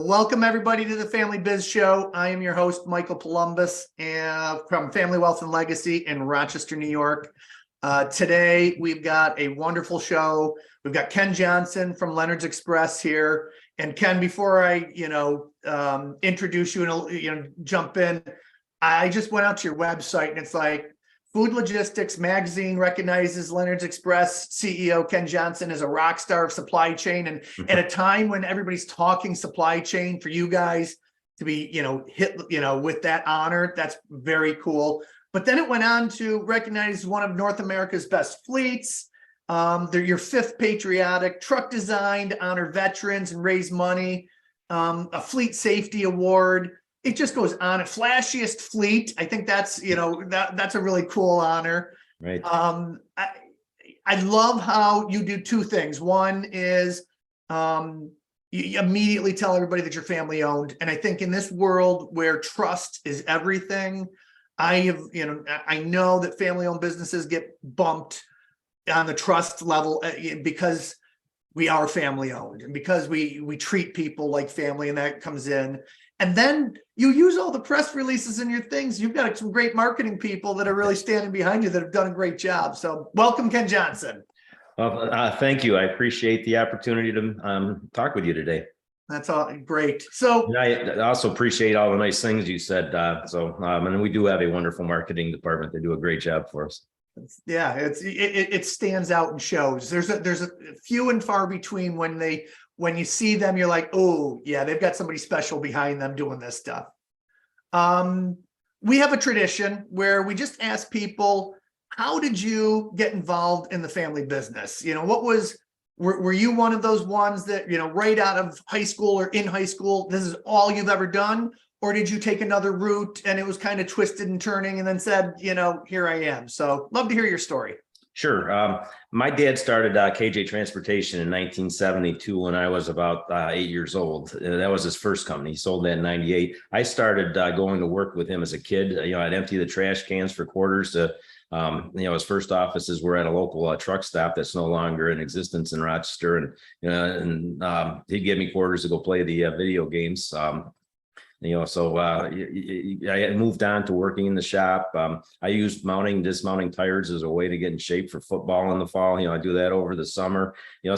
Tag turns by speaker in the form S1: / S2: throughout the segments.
S1: Welcome everybody to the Family Biz Show. I am your host, Michael Columbus, from Family Wealth and Legacy in Rochester, New York. Today, we've got a wonderful show. We've got Ken Johnson from Leonard's Express here. And Ken, before I, introduce you and, jump in, I just went out to your website and it's like, Food Logistics Magazine recognizes Leonard's Express CEO Ken Johnson as a rock star of supply chain. And at a time when everybody's talking supply chain, for you guys to be, hit, with that honor, that's very cool. But then it went on to recognize one of North America's best fleets. They're your fifth patriotic truck designed to honor veterans and raise money. A fleet safety award. It just goes on. A flashiest fleet. I think that's, that's a really cool honor.
S2: Right.
S1: I love how you do two things. One is you immediately tell everybody that you're family owned. And I think in this world where trust is everything, I know that family owned businesses get bumped on the trust level because we are family owned and because we treat people like family, and that comes in. And then you use all the press releases and your things. You've got some great marketing people that are really standing behind you that have done a great job. So welcome, Ken Johnson.
S2: Well, thank you. I appreciate the opportunity to talk with you today.
S1: That's all great. So
S2: and I also appreciate all the nice things you said. And we do have a wonderful marketing department. They do a great job for us.
S1: Yeah, it stands out and shows. There's a few and far between when you see them, you're like, oh yeah, they've got somebody special behind them doing this stuff. We have a tradition where we just ask people, how did you get involved in the family business? Were you one of those ones that, right out of high school or in high school, this is all you've ever done? Or did you take another route and it was kind of twisted and turning and then said, here I am? So love to hear your story.
S2: Sure. My dad started KJ Transportation in 1972 when I was about 8 years old. That was his first company. He sold that in 98. I started going to work with him as a kid. I'd empty the trash cans for quarters to, his first offices were at a local truck stop that's no longer in existence in Rochester. And he'd give me quarters to go play the video games. So I moved on to working in the shop. I used dismounting tires as a way to get in shape for football in the fall. I do that over the summer. To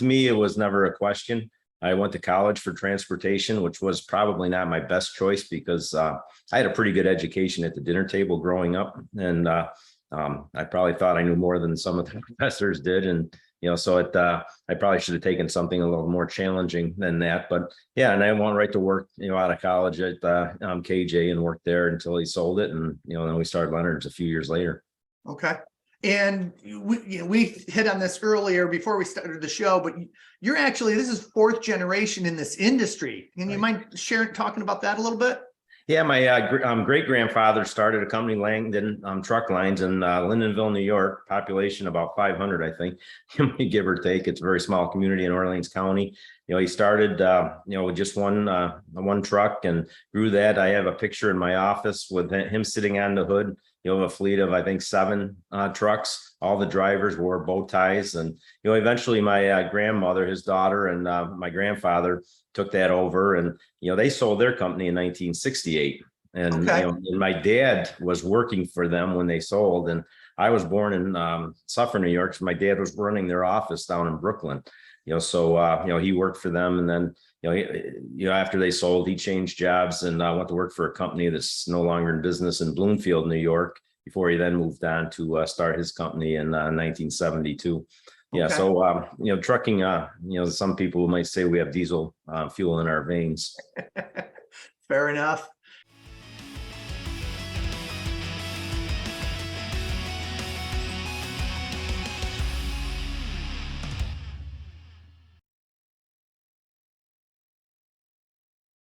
S2: me, it was never a question. I went to college for transportation, which was probably not my best choice because I had a pretty good education at the dinner table growing up. And I probably thought I knew more than some of the professors did. And I probably should have taken something a little more challenging than that. But yeah, and I went right to work, out of college at KJ and worked there until he sold it. And, then we started Leonard's a few years later.
S1: Okay. And we hit on this earlier before we started the show, but this is fourth generation in this industry. Can you mind talking about that a little bit?
S2: Yeah, my great-grandfather started a company, Langdon Truck Lines in Lindenville, New York, population about 500, I think, give or take. It's a very small community in Orleans County. He started, with just one truck and grew that. I have a picture in my office with him sitting on the hood. Of a fleet of, I think, 7 trucks. All the drivers wore bow ties. And, eventually my grandmother, his daughter, and my grandfather took that over, and they sold their company in 1968. And, and my dad was working for them when they sold, and I was born in Suffolk, New York. So my dad was running their office down in Brooklyn. He worked for them, and then after they sold, he changed jobs and went to work for a company that's no longer in business in Bloomfield, New York, before he then moved on to start his company in 1972. Yeah.
S1: Okay.
S2: So, trucking, some people might say we have diesel fuel in our veins.
S1: Fair enough.